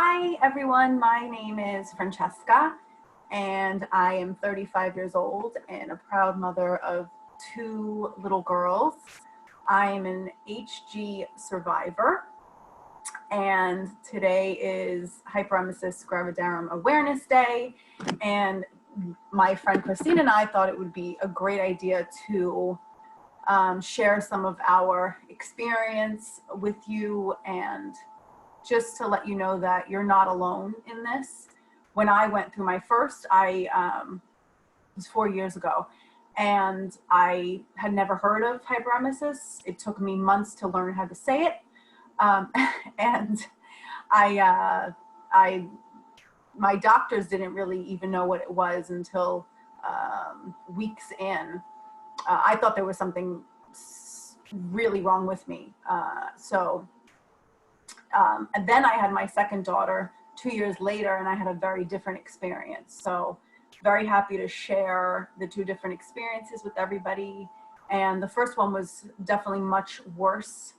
Hi everyone, my name is Francesca and I am 35 years old and a proud mother of 2 little girls. I am an HG survivor and today is Hyperemesis Gravidarum Awareness Day, and my friend Christina and I thought it would be a great idea to share some of our experience with you, and just to let you know that you're not alone in this. When I went through my first, it was 4 years ago, and I had never heard of hyperemesis. It took me months to learn how to say it. And my doctors didn't really even know what it was until weeks in. I thought there was something really wrong with me. And then I had my second daughter 2 years later, and I had a very different experience. So very happy to share the 2 different experiences with everybody. And the first one was definitely much worse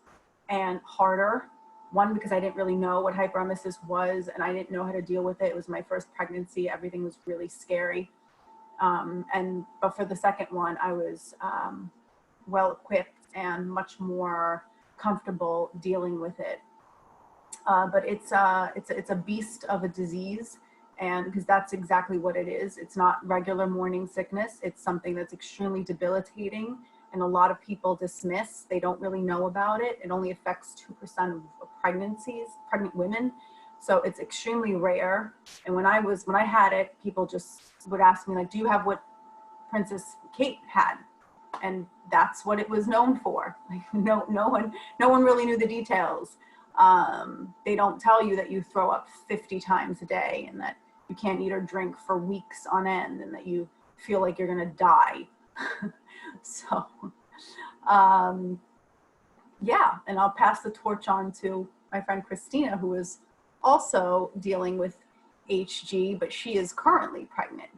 and harder. One, because I didn't really know what hyperemesis was and I didn't know how to deal with it. It was my first pregnancy. Everything was really scary. But for the second one, I was well equipped and much more comfortable dealing with it. But it's a beast of a disease, and because that's exactly what it is. It's not regular morning sickness. It's something that's extremely debilitating, and a lot of people dismiss. They don't really know about it. It only affects 2% of pregnant women. So it's extremely rare. And when I had it, people just would ask me, like, do you have what Princess Kate had? And that's what it was known for. Like, no one really knew the details. They don't tell you that you throw up 50 times a day and that you can't eat or drink for weeks on end and that you feel like you're gonna die. So, yeah, and I'll pass the torch on to my friend Christina, who is also dealing with HG, but she is currently pregnant.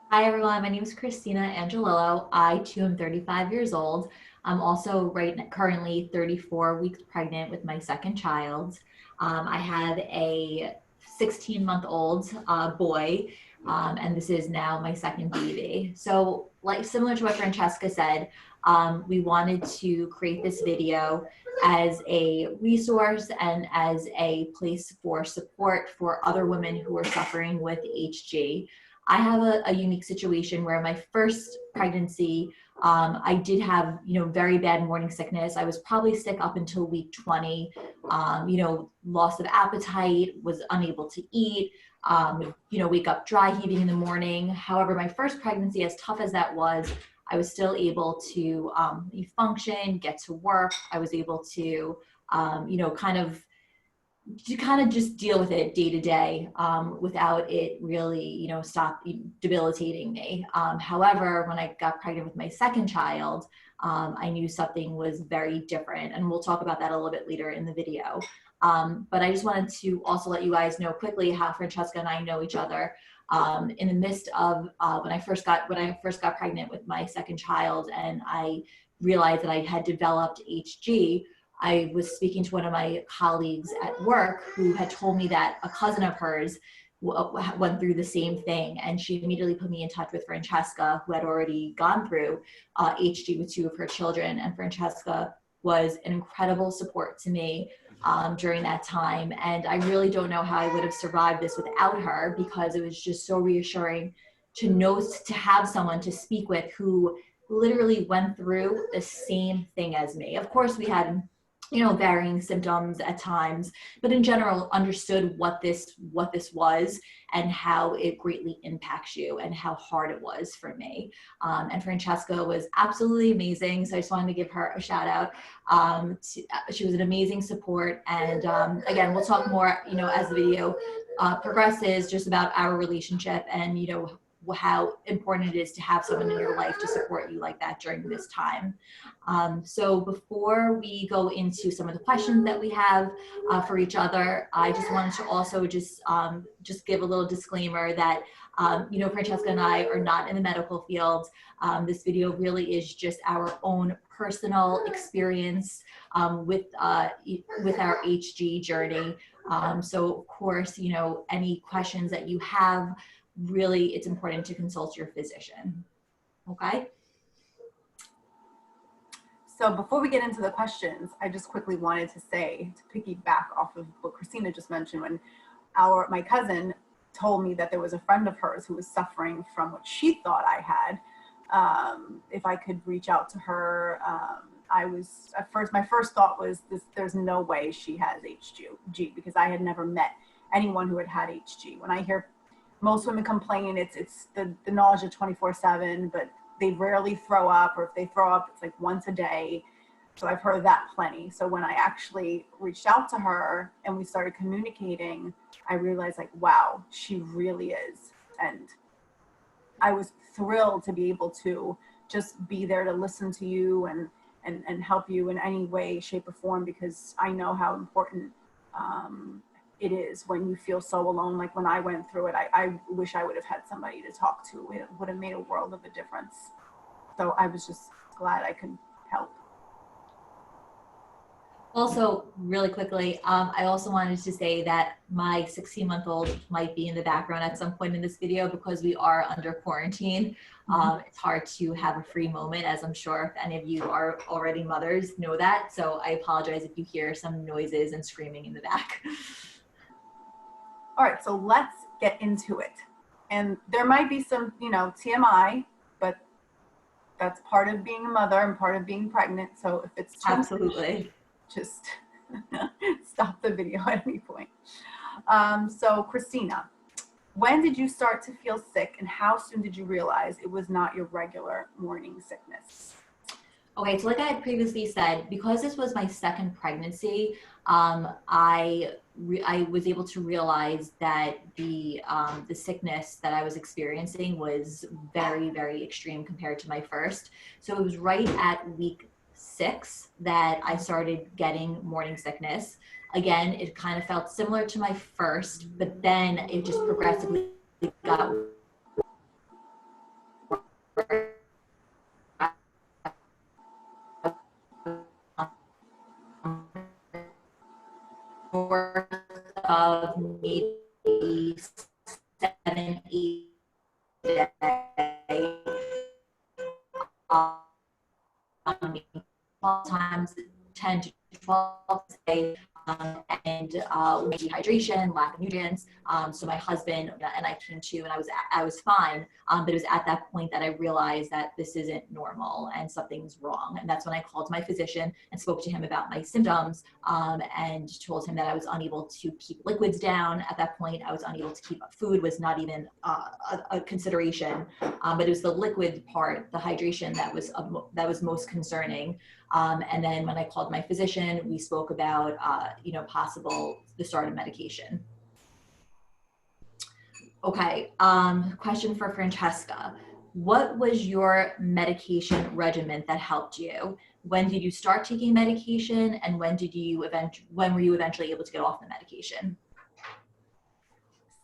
Hi everyone, my name is Christina Angelillo. I too am 35 years old. I'm also currently 34 weeks pregnant with my second child. I have a 16-month-old boy, and this is now my second baby. So, like similar to what Francesca said, we wanted to create this video as a resource and as a place for support for other women who are suffering with HG. I have a unique situation where my first pregnancy, I did have, very bad morning sickness. I was probably sick up until week 20, loss of appetite, was unable to eat, wake up dry heaving in the morning. However, my first pregnancy, as tough as that was, I was still able to function, get to work. I was able to, kind of just deal with it day to day without it really, stop debilitating me. However, when I got pregnant with my second child, I knew something was very different, and we'll talk about that a little bit later in the video. But I just wanted to also let you guys know quickly how Francesca and I know each other. In the midst of when I first got pregnant with my second child, and I realized that I had developed HG, I was speaking to one of my colleagues at work who had told me that a cousin of hers went through the same thing, and she immediately put me in touch with Francesca, who had already gone through HG with 2 of her children. And Francesca was an incredible support to me during that time, and I really don't know how I would have survived this without her, because it was just so reassuring to have someone to speak with who literally went through the same thing as me. Of course, we had varying symptoms at times, but in general understood what this was and how it greatly impacts you and how hard it was for me. And Francesca was absolutely amazing. So I just wanted to give her a shout out. She was an amazing support. And again, we'll talk more, as the video progresses, just about our relationship and, how important it is to have someone in your life to support you like that during this time. So before we go into some of the questions that we have for each other, I just wanted to also just give a little disclaimer that you know, Francesca and I are not in the medical field. This video really is just our own personal experience with our HG journey. So of course, you know, any questions that you have, really, it's important to consult your physician. Okay. So before we get into the questions, I just quickly wanted to say, to piggyback off of what Christina just mentioned, when my cousin told me that there was a friend of hers who was suffering from what she thought I had, if I could reach out to her, my first thought was there's no way she has HG, because I had never met anyone who had HG. When I hear most women complain, it's the nausea 24/7, but they rarely throw up, or if they throw up, it's like once a day. So I've heard that plenty. So when I actually reached out to her and we started communicating, I realized, like, wow, she really is. And I was thrilled to be able to just be there to listen to you and help you in any way, shape, or form, because I know how important it is when you feel so alone. Like when I went through it, I wish I would have had somebody to talk to. It would have made a world of a difference. So I was just glad I could help. Also, really quickly, I also wanted to say that my 16-month-old might be in the background at some point in this video because we are under quarantine. It's hard to have a free moment, as I'm sure if any of you are already mothers know that. So I apologize if you hear some noises and screaming in the back. All right, so let's get into it. And there might be some, you know, TMI, but that's part of being a mother and part of being pregnant. So if it's too Absolutely. much, just stop the video at any point. So Christina, when did you start to feel sick, and how soon did you realize it was not your regular morning sickness? Okay, so like I had previously said, because this was my second pregnancy, I was able to realize that the sickness that I was experiencing was very, very extreme compared to my first. So it was right at week 6 that I started getting morning sickness. Again, it kind of felt similar to my first, but then it just progressively got worse of maybe 7, 8 days. Sometimes 10 to 12 days, and dehydration, lack of nutrients. So my husband and I came to, and I was fine, but it was at that point that I realized that this isn't normal and something's wrong. And that's when I called my physician and spoke to him about my symptoms, and told him that I was unable to keep liquids down. At that point, I was unable to keep up. Food was not even a consideration, but it was the liquid part, the hydration, that was most concerning. And then when I called my physician, we spoke about, the start of medication. Okay, question for Francesca. What was your medication regimen that helped you? When did you start taking medication, and when were you eventually able to get off the medication?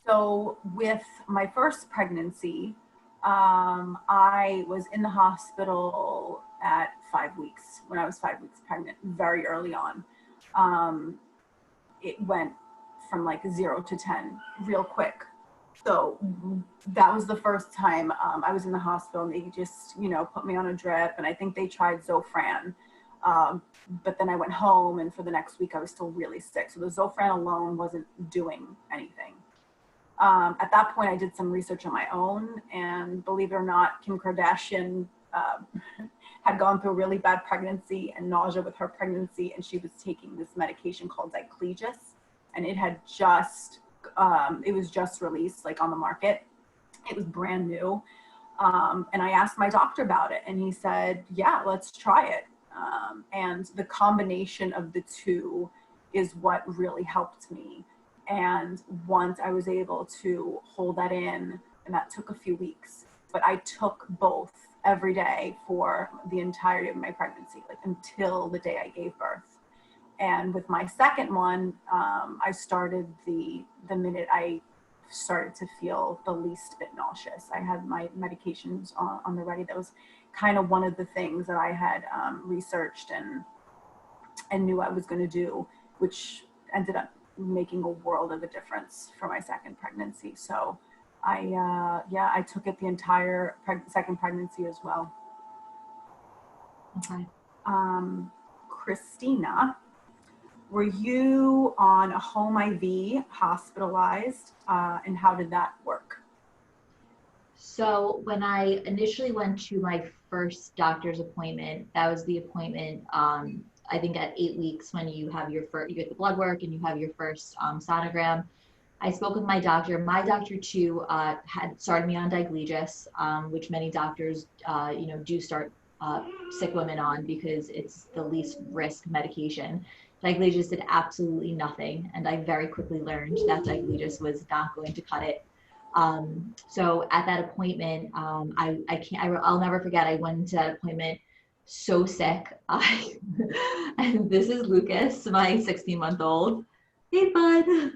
So with my first pregnancy, I was in the hospital at 5 weeks, when I was 5 weeks pregnant, very early on. It went from like 0 to 10 real quick. So that was the first time I was in the hospital, and they just, put me on a drip, and I think they tried Zofran. But then I went home, and for the next week I was still really sick. So the Zofran alone wasn't doing anything. At that point, I did some research on my own, and believe it or not, Kim Kardashian had gone through a really bad pregnancy and nausea with her pregnancy, and she was taking this medication called Ziclegis, and it had it was just released, like, on the market. It was brand new, and I asked my doctor about it, and he said, yeah, let's try it. And the combination of the two is what really helped me. And once I was able to hold that in, and that took a few weeks. But I took both every day for the entirety of my pregnancy, like until the day I gave birth. And with my second one, I started the minute I started to feel the least bit nauseous. I had my medications on the ready. That was kind of one of the things that I had researched and knew I was going to do, which ended up making a world of a difference for my second pregnancy. So I took it the entire second pregnancy as well. Okay. Christina, were you on a home IV, hospitalized, and how did that work? So when I initially went to my first doctor's appointment, that was the appointment, I think at 8 weeks when you have you get the blood work and you have your first sonogram. I spoke with my doctor. My doctor too had started me on Diglegis, which many doctors, do start sick women on because it's the least risk medication. Diglegis did absolutely nothing, and I very quickly learned that Diglegis was not going to cut it. So at that appointment, I'll never forget. I went to that appointment so sick. And this is Lucas, my 16-month-old. Hey, bud.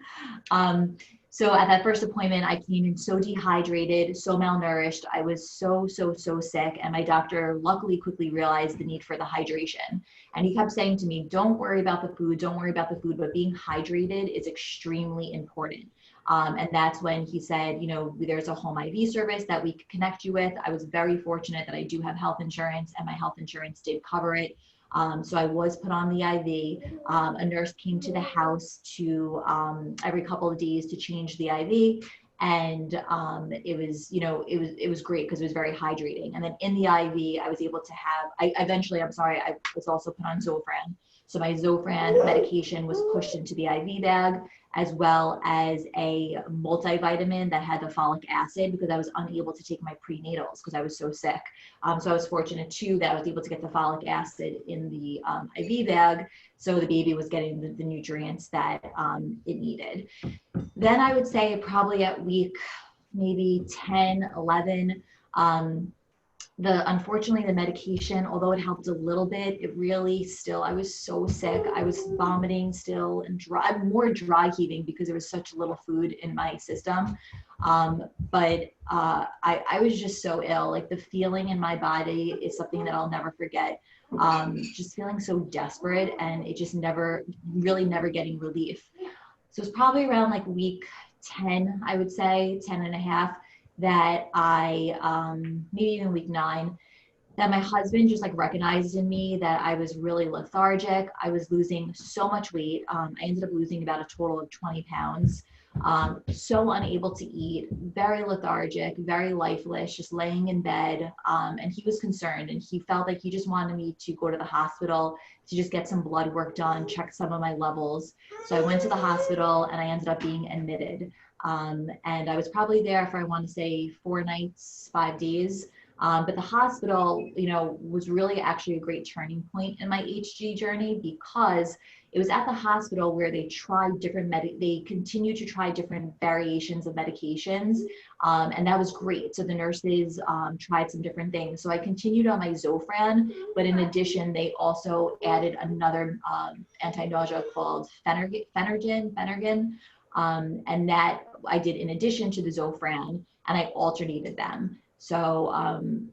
So at that first appointment, I came in so dehydrated, so malnourished. I was so sick. And my doctor luckily quickly realized the need for the hydration. And he kept saying to me, don't worry about the food, but being hydrated is extremely important. And that's when he said, there's a home IV service that we could connect you with. I was very fortunate that I do have health insurance, and my health insurance did cover it. So I was put on the IV. A nurse came to the house every couple of days to change the IV. And it was great because it was very hydrating. And then in the IV, I was able to have, I was also put on Zofran. So my Zofran medication was pushed into the IV bag, as well as a multivitamin that had the folic acid, because I was unable to take my prenatals because I was so sick. So I was fortunate too that I was able to get the folic acid in the IV bag, so the baby was getting the nutrients that it needed. Then I would say probably at week maybe 10, 11, unfortunately the medication, although it helped a little bit, it really still, I was so sick. I was vomiting still and more dry heaving because there was such little food in my system. But I was just so ill. Like the feeling in my body is something that I'll never forget. Just feeling so desperate, and it just never getting relief. So it's probably around like week 10, I would say 10 and a half, that I, maybe even week 9, that my husband just like recognized in me that I was really lethargic. I was losing so much weight. I ended up losing about a total of 20 pounds. So unable to eat, very lethargic, very lifeless, just laying in bed. And he was concerned, and he felt like he just wanted me to go to the hospital to just get some blood work done, check some of my levels. So I went to the hospital and I ended up being admitted. And I was probably there for, I want to say 4 nights, 5 days. But the hospital, was really actually a great turning point in my HG journey, because it was at the hospital where they tried they continue to try different variations of medications. And that was great. So the nurses tried some different things. So I continued on my Zofran, but in addition, they also added another anti-nausea called Phenergan. And that I did in addition to the Zofran, and I alternated them. So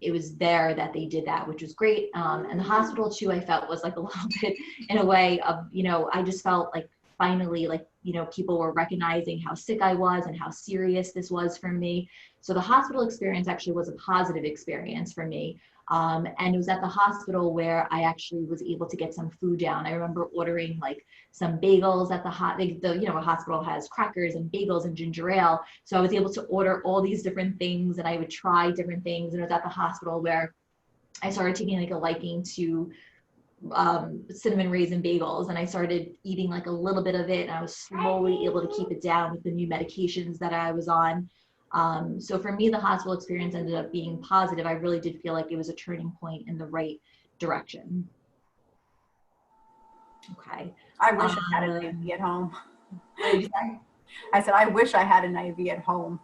it was there that they did that, which was great. And the hospital too, I felt was like a little bit in a way of, I just felt like finally, like, people were recognizing how sick I was and how serious this was for me. So the hospital experience actually was a positive experience for me. And it was at the hospital where I actually was able to get some food down. I remember ordering like some bagels at the hospital has crackers and bagels and ginger ale. So I was able to order all these different things, and I would try different things. And it was at the hospital where I started taking like a liking to cinnamon raisin bagels, and I started eating like a little bit of it, and I was slowly able to keep it down with the new medications that I was on. So for me, the hospital experience ended up being positive. I really did feel like it was a turning point in the right direction. Okay. I wish I had an IV at home. What did you say? I said, I wish I had an IV at home.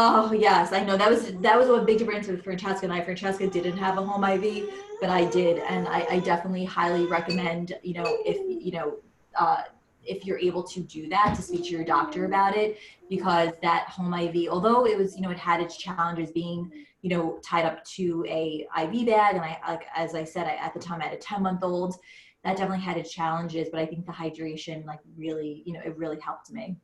Oh yes, I know that was a big difference with Francesca and I. Francesca didn't have a home IV, but I did, and I definitely highly recommend, uh, if you're able to do that, to speak to your doctor about it, because that home IV, although it was, it had its challenges being, tied up to a IV bag, and like as I said, at the time I had a 10-month-old, that definitely had its challenges, but I think the hydration like really, it really helped me.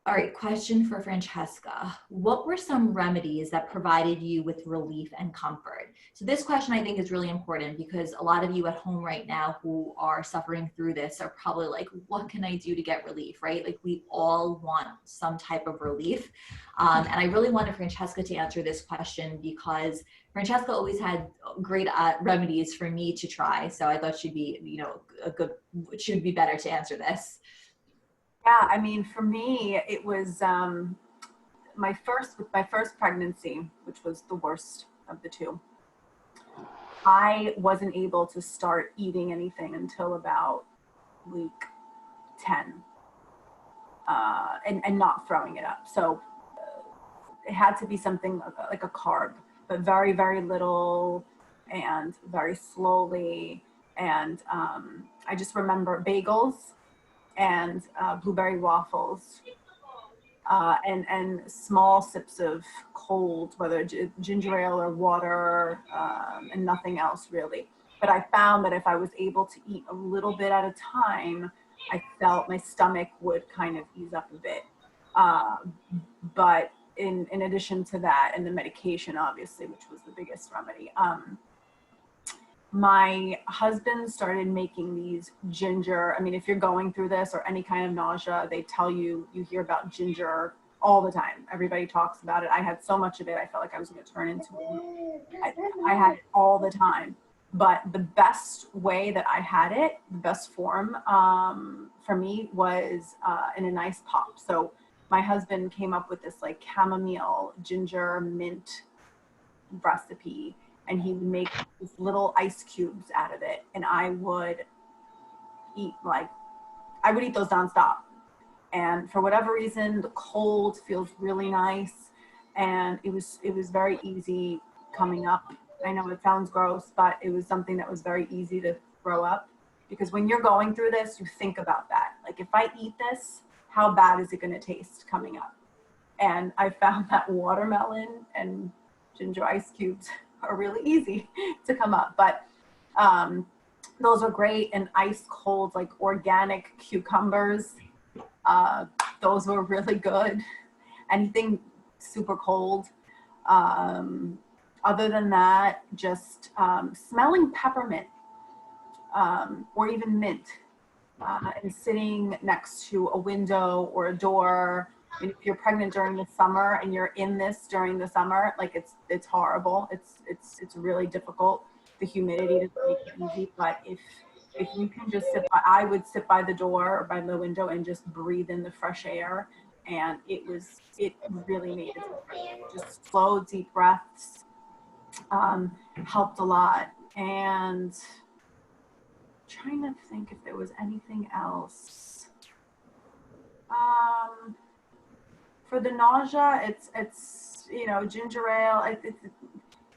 All right, question for Francesca. What were some remedies that provided you with relief and comfort? So this question I think is really important because a lot of you at home right now who are suffering through this are probably like, what can I do to get relief, right? Like we all want some type of relief. And I really wanted Francesca to answer this question because Francesca always had great remedies for me to try. So I thought she'd be, she'd be better to answer this. Yeah, I mean, for me, it was my first pregnancy, which was the worst of the two. I wasn't able to start eating anything until about week 10, and not throwing it up. So it had to be something like a carb, but very, very little and very slowly. And I just remember bagels and blueberry waffles, and small sips of cold, whether ginger ale or water, and nothing else really. But I found that if I was able to eat a little bit at a time, I felt my stomach would kind of ease up a bit. But in addition to that, and the medication, obviously, which was the biggest remedy, my husband started making these ginger. I mean, if you're going through this or any kind of nausea, they tell you, you hear about ginger all the time. Everybody talks about it. I had so much of it, I felt like I was going to turn into I had it all the time. But the best way that I had it, the best form for me was in a nice pop. So my husband came up with this like chamomile ginger mint recipe, and he would make these little ice cubes out of it, and I would eat those nonstop. And for whatever reason, the cold feels really nice, and it was very easy coming up. I know it sounds gross, but it was something that was very easy to throw up, because when you're going through this, you think about that. Like, if I eat this, how bad is it going to taste coming up? And I found that watermelon and ginger ice cubes are really easy to come up. But those are great. And ice cold, like organic cucumbers, those were really good. Anything super cold. Other than that, just smelling peppermint, or even mint, and sitting next to a window or a door. I mean, if you're pregnant during the summer and you're in this during the summer, like it's horrible. It's really difficult. The humidity doesn't make it easy. But if you can just I would sit by the door or by the window and just breathe in the fresh air, and it really made a difference. Just slow, deep breaths helped a lot. And trying to think if there was anything else. For the nausea, it's ginger ale.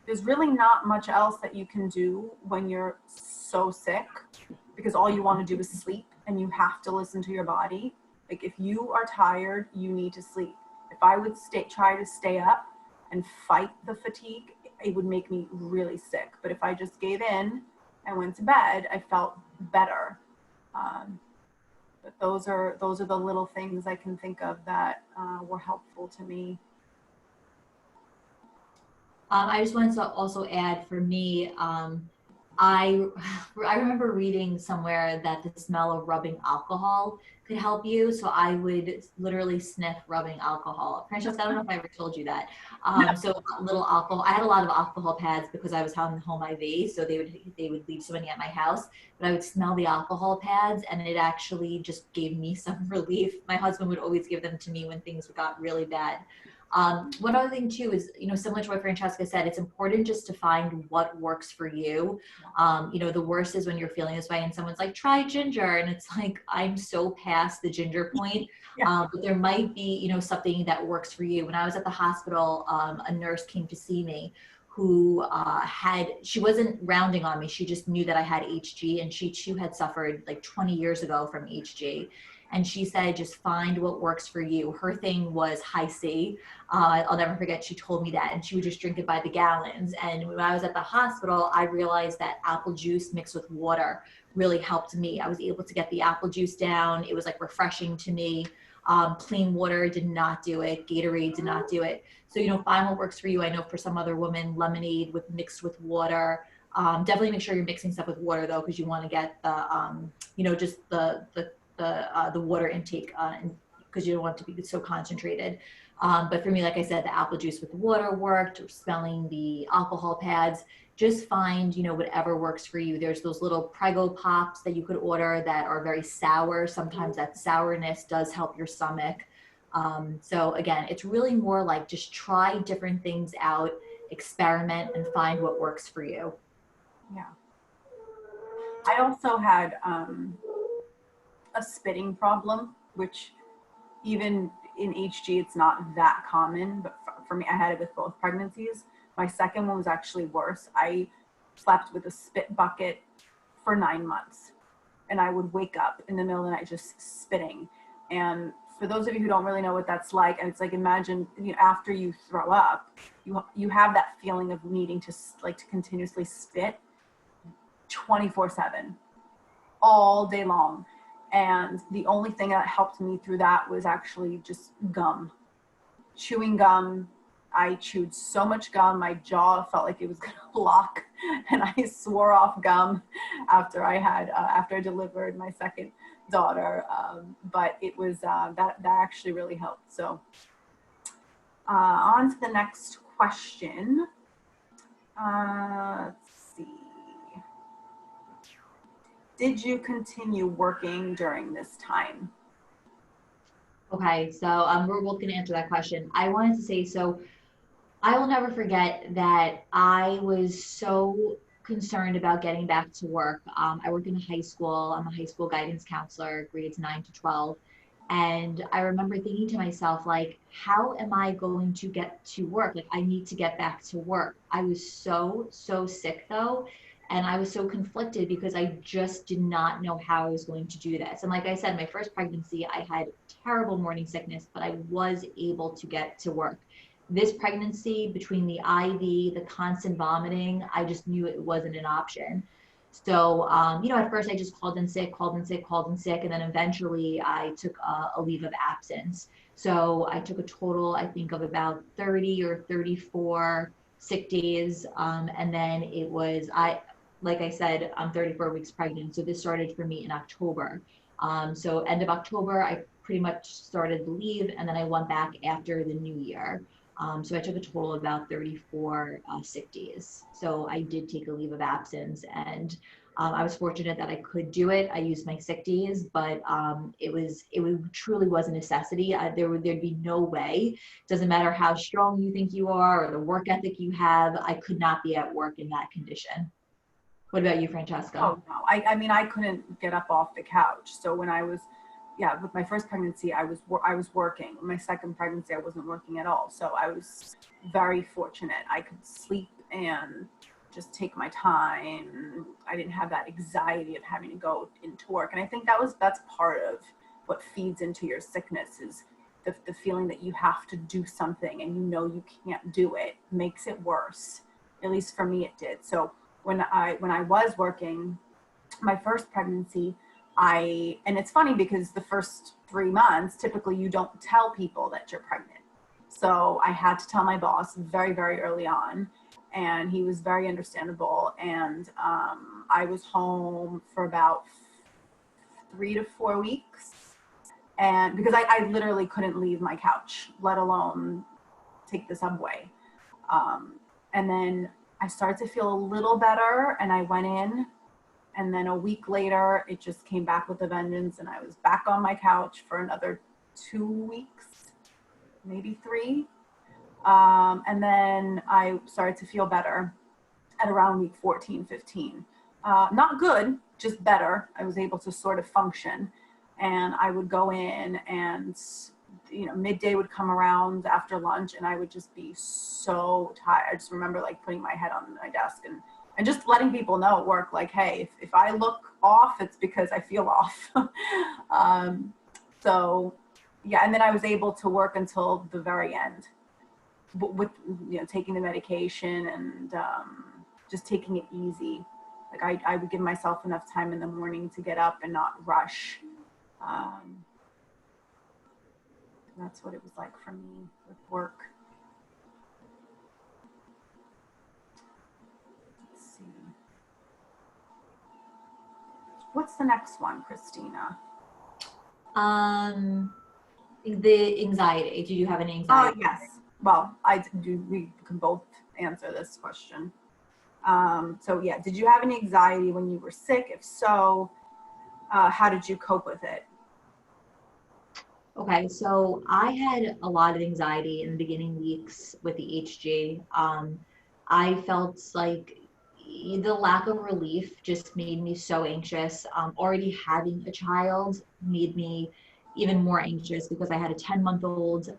There's really not much else that you can do when you're so sick, because all you want to do is sleep, and you have to listen to your body. Like, if you are tired, you need to sleep. If I would try to stay up and fight the fatigue, it would make me really sick. But if I just gave in and went to bed, I felt better. But those are the little things I can think of that were helpful to me. I just wanted to also add, for me, I remember reading somewhere that the smell of rubbing alcohol could help you. So I would literally sniff rubbing alcohol. Francesca, I don't know if I ever told you that. So little alcohol. I had a lot of alcohol pads because I was having home IV. So they would leave so many at my house. But I would smell the alcohol pads, and it actually just gave me some relief. My husband would always give them to me when things got really bad. One other thing too is, you know, similar to what Francesca said, it's important just to find what works for you. You know, the worst is when you're feeling this way and someone's like, try ginger. And it's like, I'm so past the ginger point. Yeah. But there might be, you know, something that works for you. When I was at the hospital, a nurse came to see me who she wasn't rounding on me. She just knew that I had HG, and she too had suffered like 20 years ago from HG. And she said, just find what works for you. Her thing was high C. I'll never forget, she told me that, and she would just drink it by the gallons. And when I was at the hospital, I realized that apple juice mixed with water really helped me. I was able to get the apple juice down. It was like refreshing to me. Clean water did not do it. Gatorade did not do it. So, you know, find what works for you. I know for some other women, lemonade mixed with water. Definitely make sure you're mixing stuff with water though, because you want to get the, you know, just the water intake, because you don't want it to be so concentrated. But for me, like I said, the apple juice with water worked, or smelling the alcohol pads. Just find, you know, whatever works for you. There's those little Prego pops that you could order that are very sour. Sometimes that sourness does help your stomach. So again, it's really more like just try different things out, experiment, and find what works for you. Yeah. I also had a spitting problem, which even in HG, it's not that common, but for me, I had it with both pregnancies. My second one was actually worse. I slept with a spit bucket for 9 months, and I would wake up in the middle of the night just spitting. And for those of you who don't really know what that's like, and it's like, imagine, you know, after you throw up, you have that feeling of needing to continuously spit 24/7, all day long. And the only thing that helped me through that was actually just gum, chewing gum. I chewed so much gum, my jaw felt like it was gonna lock, and I swore off gum after I delivered my second daughter. But it was that actually really helped. So on to the next question. Let's see. Did you continue working during this time? Okay, so we're both going to answer that question. I wanted to say, so I will never forget that I was so concerned about getting back to work. I work in a high school. I'm a high school guidance counselor, grades 9 to 12. And I remember thinking to myself, like, how am I going to get to work? Like, I need to get back to work. I was so sick though. And I was so conflicted because I just did not know how I was going to do this. And like I said, my first pregnancy, I had terrible morning sickness, but I was able to get to work. This pregnancy, between the IV, the constant vomiting, I just knew it wasn't an option. So, you know, at first I just called in sick, and then eventually I took a leave of absence. So I took a total, I think, of about 30 or 34 sick days. And then it was, like I said, I'm 34 weeks pregnant. So this started for me in October. So end of October, I pretty much started the leave, and then I went back after the new year. So I took a total of about 34 sick days. So I did take a leave of absence, and I was fortunate that I could do it. I used my sick days, but it truly was a necessity. There'd be no way. Doesn't matter how strong you think you are or the work ethic you have, I could not be at work in that condition. What about you, Francesca? Oh no, I mean, I couldn't get up off the couch. So when I was, with my first pregnancy, I was working. My second pregnancy, I wasn't working at all. So I was very fortunate. I could sleep and just take my time. I didn't have that anxiety of having to go into work. And I think that's part of what feeds into your sickness, is the feeling that you have to do something and you know you can't do it, makes it worse. At least for me, it did. So when I was working my first pregnancy, and it's funny because the first 3 months, typically you don't tell people that you're pregnant. So I had to tell my boss very, very early on, and he was very understandable. And I was home for about 3 to 4 weeks. And because I literally couldn't leave my couch, let alone take the subway. And then I started to feel a little better, and I went in, and then a week later, it just came back with a vengeance, and I was back on my couch for another 2 weeks, maybe 3. And then I started to feel better at around week 14, 15. Not good, just better. I was able to sort of function, and I would go in, and midday would come around after lunch, and I would just be so tired. I just remember like putting my head on my desk and just letting people know at work, like, hey, if I look off, it's because I feel off. So yeah, and then I was able to work until the very end with taking the medication and just taking it easy. Like I would give myself enough time in the morning to get up and not rush. That's what it was like for me with work. Let's see. What's the next one, Christina? The anxiety. Did you have any anxiety? Oh, yes. Well, we can both answer this question. So yeah, did you have any anxiety when you were sick? If so, how did you cope with it? Okay, so I had a lot of anxiety in the beginning weeks with the HG. I felt like the lack of relief just made me so anxious. Already having a child made me even more anxious because I had a 10-month-old,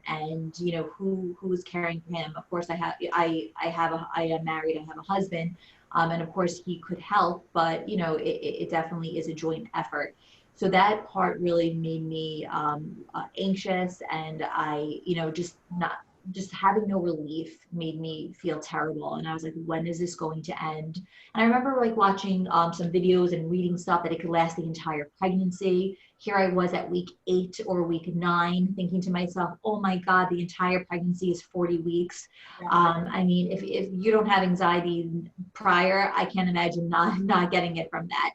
and who was caring for him. Of course, I am married. I have a husband, and of course he could help, but it definitely is a joint effort. So that part really made me anxious, and I, just having no relief made me feel terrible. And I was like, when is this going to end? And I remember like watching some videos and reading stuff that it could last the entire pregnancy. Here I was at week 8 or week 9 thinking to myself, oh my God, the entire pregnancy is 40 weeks. Yeah. I mean, if you don't have anxiety prior, I can't imagine not getting it from that.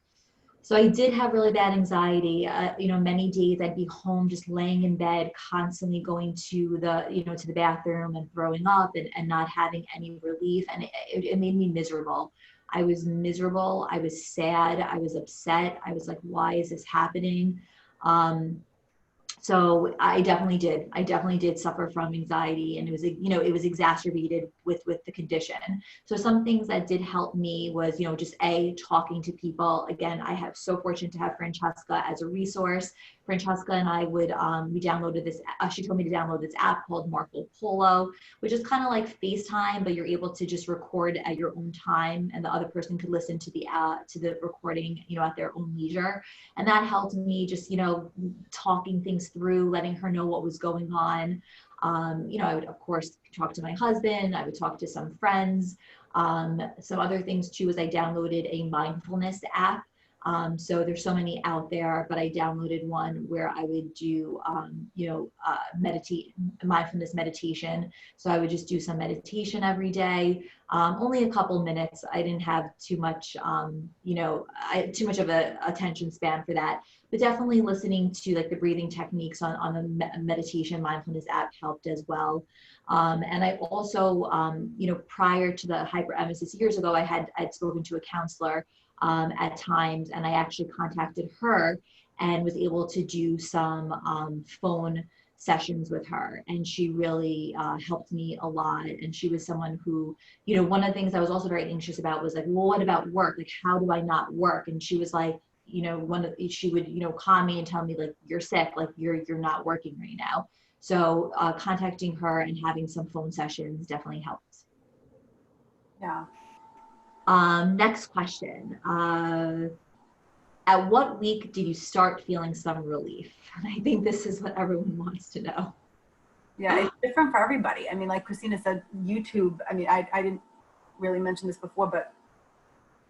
So I did have really bad anxiety. Many days I'd be home just laying in bed, constantly going to the bathroom and throwing up and not having any relief. And it made me miserable. I was miserable. I was sad. I was upset. I was like, why is this happening? So I definitely did suffer from anxiety, and it was exacerbated with the condition. So some things that did help me was, just talking to people. Again, I have so fortunate to have Francesca as a resource. Francesca and I we downloaded this, she told me to download this app called Marco Polo, which is kind of like FaceTime, but you're able to just record at your own time, and the other person could listen to the recording, at their own leisure. And that helped me just, talking things through, letting her know what was going on. I would, of course, talk to my husband. I would talk to some friends. Some other things too is I downloaded a mindfulness app. So there's so many out there, but I downloaded one where I would do, mindfulness meditation. So I would just do some meditation every day, only a couple minutes. I didn't have too much, too much of a attention span for that, but definitely listening to like the breathing techniques on the meditation mindfulness app helped as well. And I also, prior to the hyperemesis years ago, I'd spoken to a counselor at times, and I actually contacted her and was able to do some phone sessions with her, and she really helped me a lot. And she was someone who, one of the things I was also very anxious about was like, well, what about work? Like, how do I not work? And she was like, she would, call me and tell me like, you're sick, like you're not working right now. So contacting her and having some phone sessions definitely helped. Yeah. Next question. At what week did you start feeling some relief? And I think this is what everyone wants to know. Yeah, it's different for everybody. I mean, like Christina said, YouTube, I mean, I didn't really mention this before, but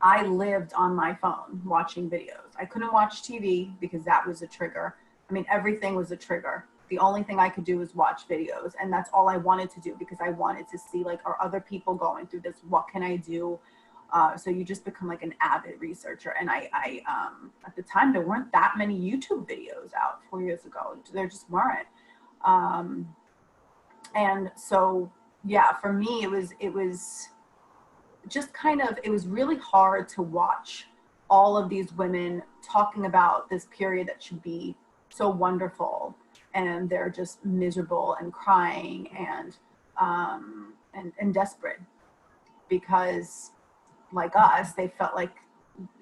I lived on my phone watching videos. I couldn't watch TV because that was a trigger. I mean, everything was a trigger. The only thing I could do was watch videos, and that's all I wanted to do because I wanted to see, like, are other people going through this? What can I do? So you just become like an avid researcher. And I at the time, there weren't that many YouTube videos out 4 years ago. There just weren't. And so, yeah, for me, it was just kind of, it was really hard to watch all of these women talking about this period that should be so wonderful, and they're just miserable and crying. And and desperate, because like us, they felt like,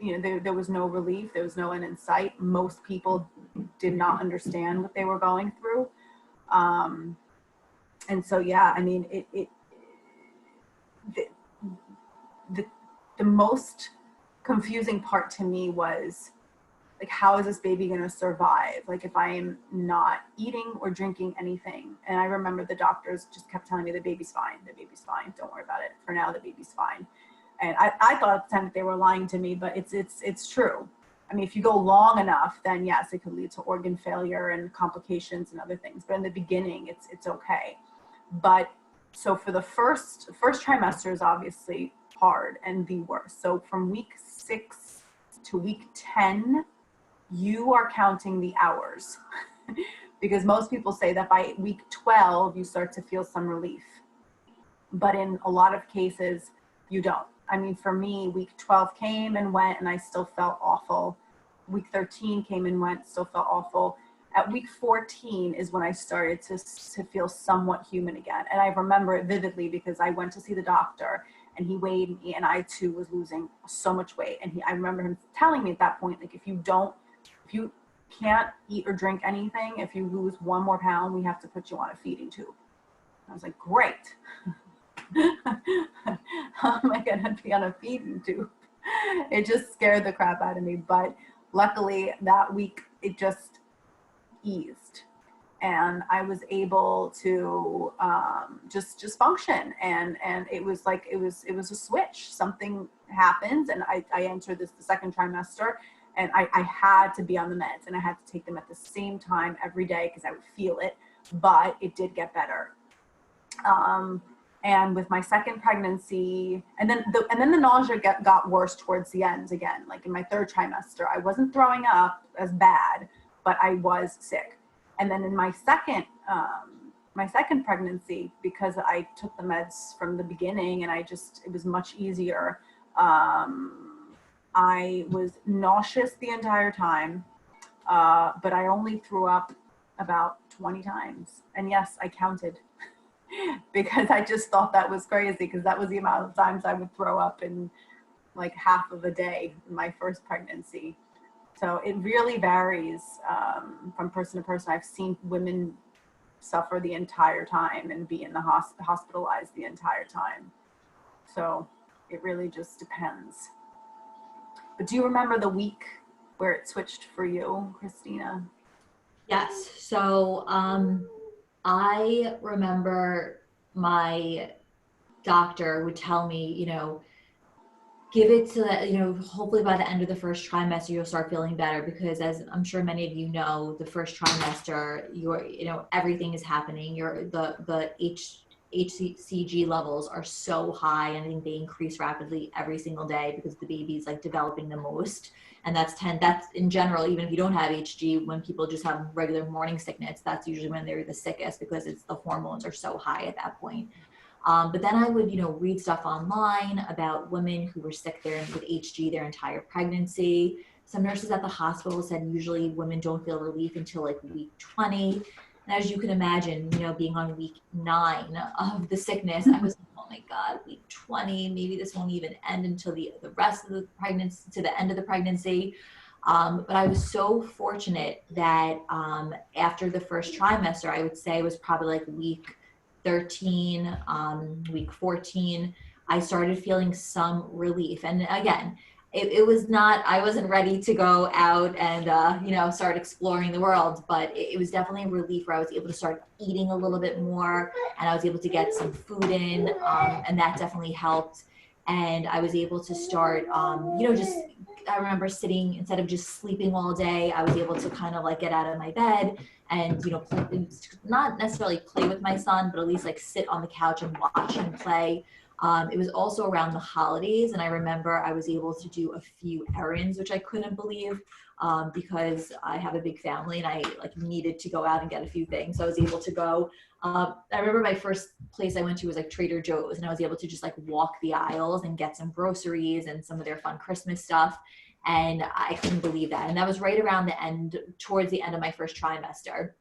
you know, there was no relief, there was no end in sight. Most people did not understand what they were going through. And so, yeah, I mean, the most confusing part to me was, like, how is this baby going to survive? Like, if I am not eating or drinking anything. And I remember the doctors just kept telling me the baby's fine, don't worry about it. For now, the baby's fine. And I thought at the time that they were lying to me, but it's true. I mean, if you go long enough, then yes, it could lead to organ failure and complications and other things. But in the beginning, it's okay. But so for the first trimester is obviously hard and the worst. So from week 6 to week 10, you are counting the hours because most people say that by week 12, you start to feel some relief. But in a lot of cases, you don't. I mean, for me, week 12 came and went and I still felt awful. Week 13 came and went, still felt awful. At week 14 is when I started to feel somewhat human again. And I remember it vividly because I went to see the doctor and he weighed me and I too was losing so much weight. And I remember him telling me at that point, like, if you can't eat or drink anything, if you lose 1 more pound, we have to put you on a feeding tube. I was like, great. How am I gonna be on a feeding tube? It just scared the crap out of me. But luckily that week it just eased and I was able to just function, and it was like it was a switch. Something happens and I entered the second trimester and I had to be on the meds and I had to take them at the same time every day because I would feel it, but it did get better. And with my second pregnancy, and then the nausea got worse towards the end again. Like in my third trimester, I wasn't throwing up as bad, but I was sick. And then in my second pregnancy, because I took the meds from the beginning and it was much easier. I was nauseous the entire time, but I only threw up about 20 times. And yes, I counted. Because I just thought that was crazy because that was the amount of times I would throw up in like half of a day in my first pregnancy. So it really varies from person to person. I've seen women suffer the entire time and be in the hospitalized the entire time. So it really just depends. But do you remember the week where it switched for you, Christina? Yes. So I remember my doctor would tell me, you know, give it to the, you know, hopefully by the end of the first trimester, you'll start feeling better because as I'm sure many of you know, the first trimester, everything is happening. The HCG levels are so high and I think they increase rapidly every single day because the baby's like developing the most. And that's in general, even if you don't have HG, when people just have regular morning sickness, that's usually when they're the sickest because the hormones are so high at that point. But then I would, read stuff online about women who were sick with HG their entire pregnancy. Some nurses at the hospital said usually women don't feel relief until like week 20. And as you can imagine, being on week 9 of the sickness, I was like, oh my God, week 20, maybe this won't even end until the rest of the pregnancy, to the end of the pregnancy. But I was so fortunate that after the first trimester, I would say it was probably like week 13, week 14, I started feeling some relief. And again, it was not, I wasn't ready to go out and, start exploring the world, but it was definitely a relief where I was able to start eating a little bit more and I was able to get some food in, and that definitely helped. And I was able to start, I remember sitting, instead of just sleeping all day, I was able to kind of like get out of my bed and, not necessarily play with my son, but at least like sit on the couch and watch him play. It was also around the holidays. And I remember I was able to do a few errands, which I couldn't believe, because I have a big family and I needed to go out and get a few things. So I was able to go. I remember my first place I went to was like Trader Joe's, and I was able to just like walk the aisles and get some groceries and some of their fun Christmas stuff. And I couldn't believe that. And that was right around towards the end of my first trimester.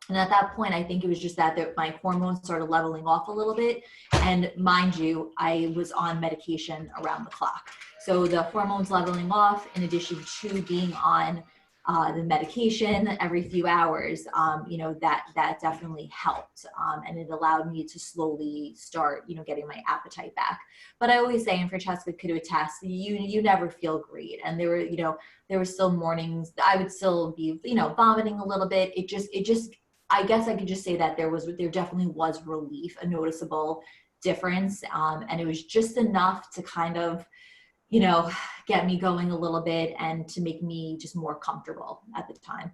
And at that point, I think it was just that my hormones started leveling off a little bit. And mind you, I was on medication around the clock. So the hormones leveling off, in addition to being on the medication every few hours, that definitely helped. And it allowed me to slowly start, getting my appetite back. But I always say, and Francesca could attest, you never feel great. And there were still mornings I would still be, vomiting a little bit. It just, I guess I could just say that there definitely was relief, a noticeable difference. And it was just enough to kind of, get me going a little bit and to make me just more comfortable at the time.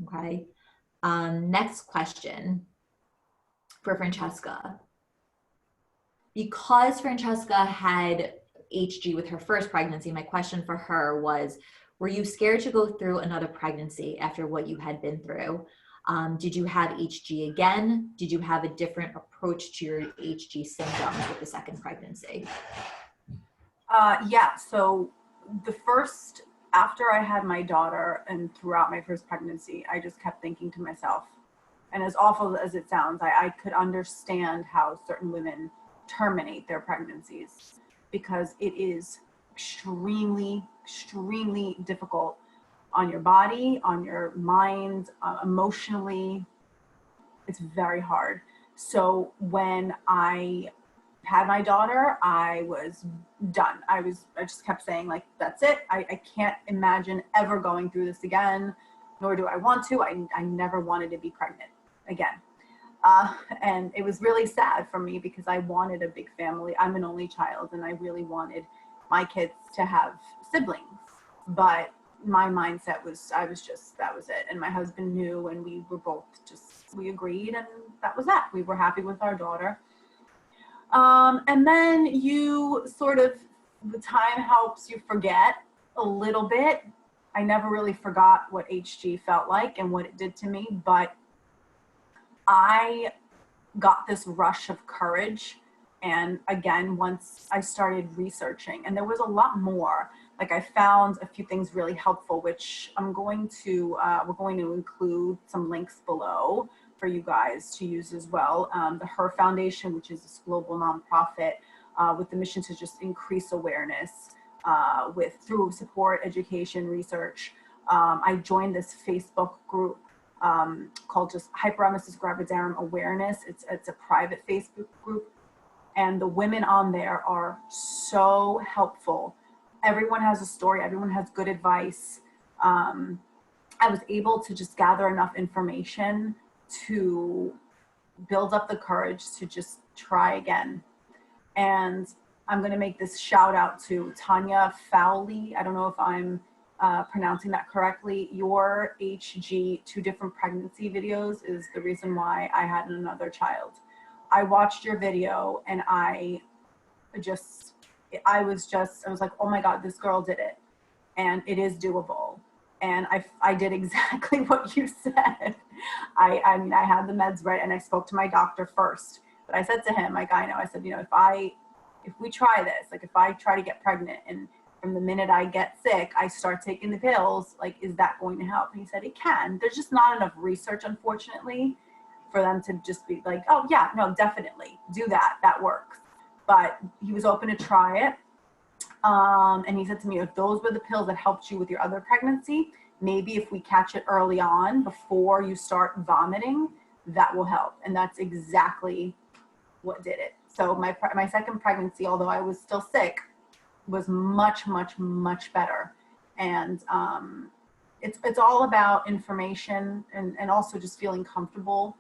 Okay. Next question for Francesca. Because Francesca had HG with her first pregnancy, my question for her was, were you scared to go through another pregnancy after what you had been through? Did you have HG again? Did you have a different approach to your HG symptoms with the second pregnancy? Yeah, so after I had my daughter and throughout my first pregnancy, I just kept thinking to myself, and as awful as it sounds, I could understand how certain women terminate their pregnancies because it is extremely, extremely difficult on your body, on your mind, emotionally. It's very hard. So when I had my daughter, I was done. I just kept saying, like, that's it. I can't imagine ever going through this again, nor do I want to. I never wanted to be pregnant again. And it was really sad for me because I wanted a big family. I'm an only child and I really wanted my kids to have siblings. But my mindset was, that was it. And my husband knew, and we were both we agreed, and that was that. We were happy with our daughter. And then the time helps you forget a little bit. I never really forgot what HG felt like and what it did to me, but I got this rush of courage. And again, once I started researching, and there was a lot more, like I found a few things really helpful, which we're going to include some links below for you guys to use as well. The HER Foundation, which is this global nonprofit with the mission to just increase awareness through support, education, research. I joined this Facebook group called just Hyperemesis Gravidarum Awareness. It's a private Facebook group, and the women on there are so helpful. Everyone has a story. Everyone has good advice. I was able to just gather enough information to build up the courage to just try again. And I'm going to make this shout out to Tanya Fowley. I don't know if I'm pronouncing that correctly. Your HG Two Different Pregnancy videos is the reason why I had another child. I watched your video and I was like, oh my God, this girl did it. And it is doable. And I did exactly what you said. I mean, I had the meds right, and I spoke to my doctor first. But I said to him, like, I said, if we try this, like if I try to get pregnant and from the minute I get sick, I start taking the pills, like, is that going to help? And he said, it can. There's just not enough research, unfortunately, for them to just be like, oh yeah, no, definitely do that. That works. But he was open to try it. And he said to me, if those were the pills that helped you with your other pregnancy, maybe if we catch it early on before you start vomiting, that will help. And that's exactly what did it. So my second pregnancy, although I was still sick, was much, much, much better. And it's all about information and also just feeling comfortable.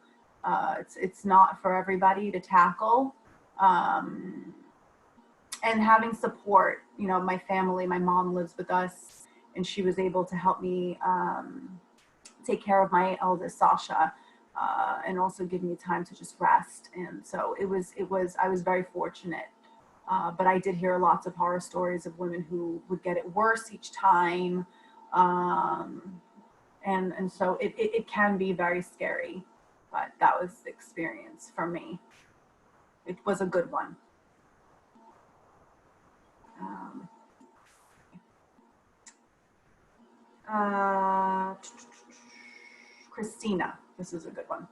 It's not for everybody to tackle. And having support, my family, my mom lives with us, and she was able to help me take care of my eldest, Sasha, and also give me time to just rest. And so I was very fortunate. But I did hear lots of horror stories of women who would get it worse each time. And so it can be very scary, but that was the experience for me. It was a good one. Christina, this is a good one.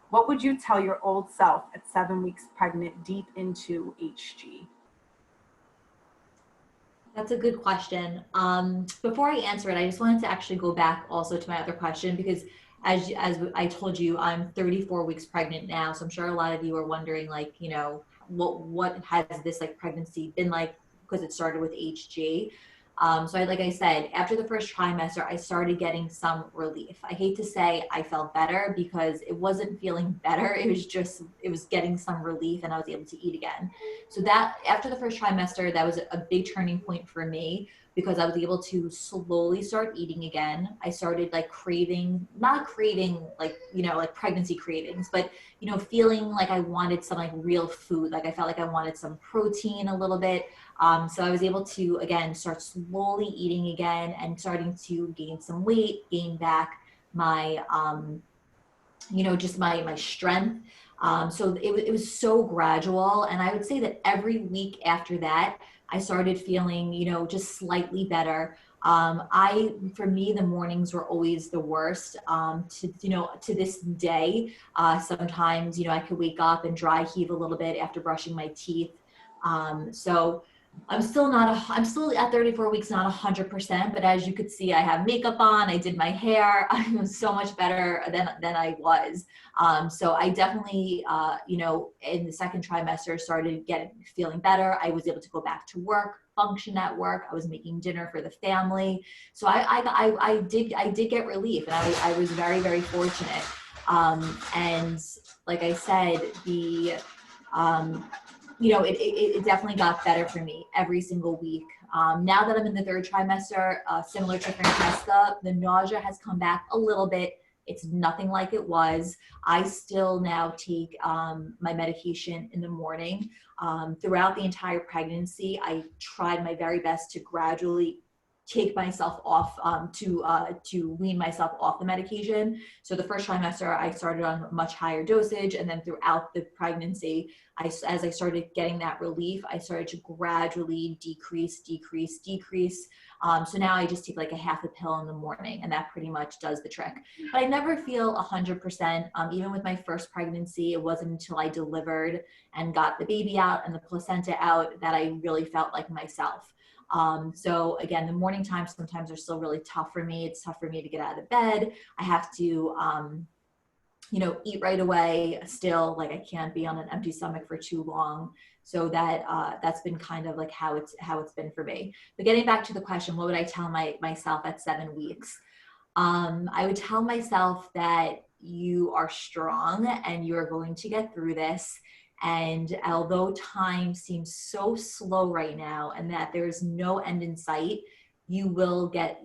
What would you tell your old self at 7 weeks pregnant, deep into HG? That's a good question. Before I answer it, I just wanted to actually go back also to my other question, because as I told you, I'm 34 weeks pregnant now. So I'm sure a lot of you are wondering, like, you know, what has this like pregnancy been like, because it started with HG. So like I said, after the first trimester, I started getting some relief. I hate to say I felt better, because it wasn't feeling better. It was getting some relief, and I was able to eat again. So that after the first trimester, that was a big turning point for me, because I was able to slowly start eating again. I started like not craving like, you know, like pregnancy cravings, but, you know, feeling like I wanted some like real food. Like I felt like I wanted some protein a little bit. So I was able to, again, start slowly eating again and starting to gain some weight, gain back my, you know, just my strength. So it was so gradual. And I would say that every week after that, I started feeling, you know, just slightly better. For me, the mornings were always the worst. To this day, sometimes, you know, I could wake up and dry heave a little bit after brushing my teeth. So I'm still at 34 weeks, not 100%, but as you could see, I have makeup on, I did my hair, I'm so much better than I was. So I definitely, you know, in the second trimester started feeling better. I was able to go back to work, function at work. I was making dinner for the family. So I did get relief, and I was very, very fortunate. And like I said, you know, it definitely got better for me every single week. Now that I'm in the third trimester, similar to Francesca, the nausea has come back a little bit. It's nothing like it was. I still now take my medication in the morning. Throughout the entire pregnancy, I tried my very best to gradually take myself off, to wean myself off the medication. So the first trimester, I started on a much higher dosage, and then throughout the pregnancy, as I started getting that relief, I started to gradually decrease. So now I just take like a half a pill in the morning, and that pretty much does the trick. But I never feel 100%. Even with my first pregnancy, it wasn't until I delivered and got the baby out and the placenta out that I really felt like myself. So again, the morning times sometimes are still really tough for me. It's tough for me to get out of bed. I have to, you know, eat right away still. Like I can't be on an empty stomach for too long. So that's been kind of like how it's been for me. But getting back to the question, what would I tell myself at 7 weeks? I would tell myself that you are strong and you are going to get through this. And although time seems so slow right now, and that there's no end in sight, you will get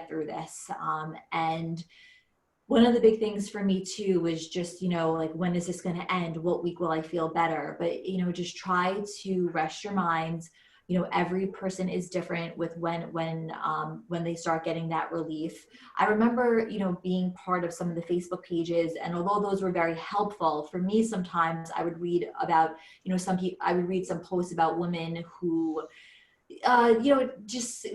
through this. And one of the big things for me too was just, you know, like, when is this going to end? What week will I feel better? But, you know, just try to rest your minds. You know, every person is different with when they start getting that relief. I remember, you know, being part of some of the Facebook pages, and although those were very helpful for me, sometimes I would read about, you know, I would read some posts about women who, you know, just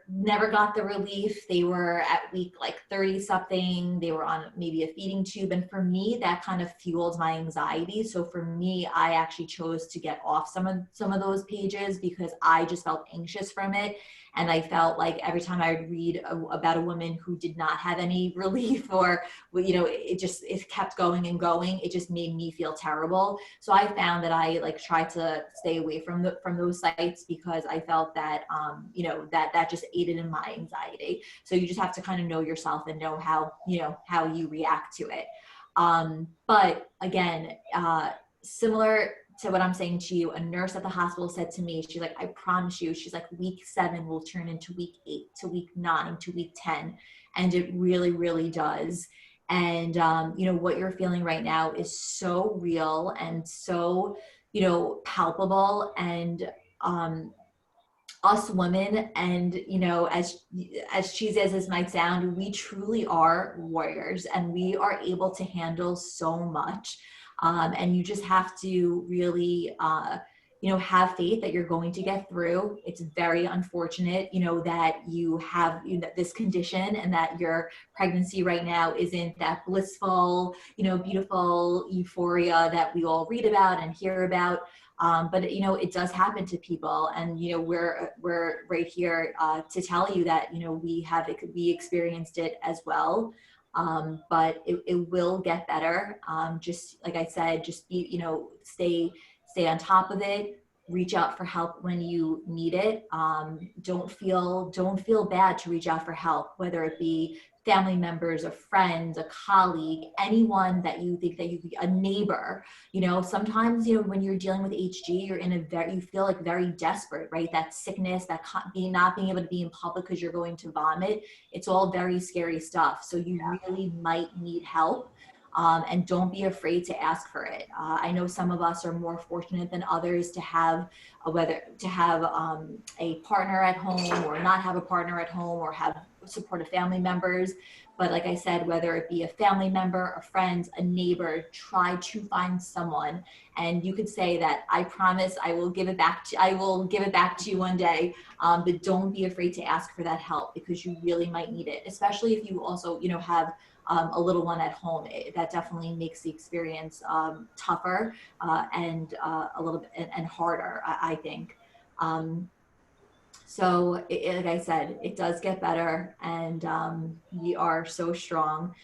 never got the relief. They were at week like 30 something. They were on maybe a feeding tube. And for me, that kind of fueled my anxiety. So for me, I actually chose to get off some of those pages, because I just felt anxious from it. And I felt like every time I would read about a woman who did not have any relief, or, you know, it kept going and going, it just made me feel terrible. So I found that I like tried to stay away from those sites, because I felt that, you know, that just aided in my anxiety. So you just have to kind of know yourself and know how you react to it. But again, similar to what I'm saying to you, a nurse at the hospital said to me, she's like, I promise you, she's like, week 7 will turn into week 8 to week 9 to week 10. And it really, really does. And, you know, what you're feeling right now is so real and so, you know, palpable. And, us women, and, you know, as cheesy as this might sound, we truly are warriors, and we are able to handle so much. And you just have to really, you know, have faith that you're going to get through. It's very unfortunate, you know, that you have, you know, this condition and that your pregnancy right now isn't that blissful, you know, beautiful euphoria that we all read about and hear about. But you know, it does happen to people, and you know, we're right here to tell you that, you know, we experienced it as well. But it will get better. Just like I said, just be, you know, stay on top of it. Reach out for help when you need it. Don't feel bad to reach out for help, whether it be family members, a friend, a colleague, anyone that you think that a neighbor. You know, sometimes, you know, when you're dealing with HG, you're you feel like very desperate, right? That sickness, not being able to be in public because you're going to vomit. It's all very scary stuff. So you really might need help. And don't be afraid to ask for it. I know some of us are more fortunate than others to have a partner at home, or not have a partner at home, or have supportive family members. But like I said, whether it be a family member, a friend, a neighbor, try to find someone. And you could say that, I promise I will give it back to you one day. But don't be afraid to ask for that help, because you really might need it, especially if you also, you know, have a little one at home. That definitely makes the experience tougher and a little bit and harder, I think. So like I said, it does get better, and we are so strong.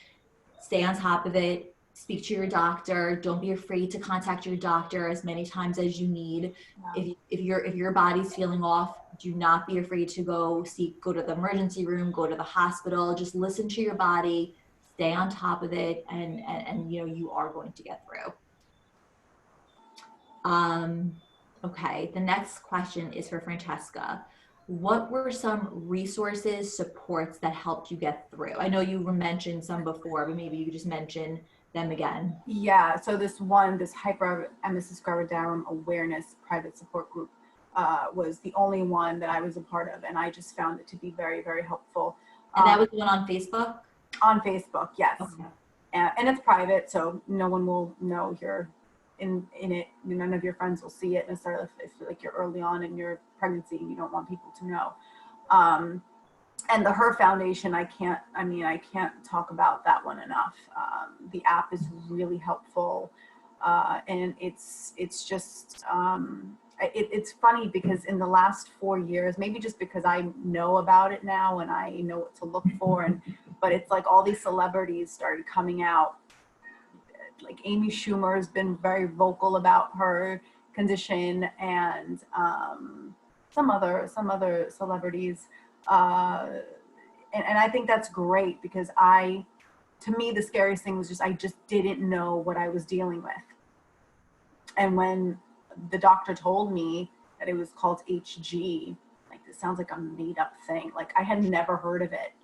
Stay on top of it. Speak to your doctor. Don't be afraid to contact your doctor as many times as you need. If your body's feeling off, do not be afraid to go to the emergency room, go to the hospital. Just listen to your body. Stay on top of it, and you know, you are going to get through. Okay, the next question is for Francesca. What were some resources, supports that helped you get through? I know you mentioned some before, but maybe you could just mention them again. Yeah, so this Hyperemesis Gravidarum Awareness private support group was the only one that I was a part of, and I just found it to be very, very helpful. And that was the one on Facebook? On Facebook, yes. Okay. And it's private, so no one will know you're in it. None of your friends will see it necessarily if like you're early on in your pregnancy and you don't want people to know. And the Her Foundation, I can't talk about that one enough. The app is really helpful, and it's just it's funny because in the last 4 years, maybe just because I know about it now and I know what to look for, but it's like all these celebrities started coming out. Like Amy Schumer has been very vocal about her condition, and some other celebrities. And I think that's great, because to me, the scariest thing was I just didn't know what I was dealing with. And when the doctor told me that it was called HG, like, this sounds like a made up thing. Like, I had never heard of it.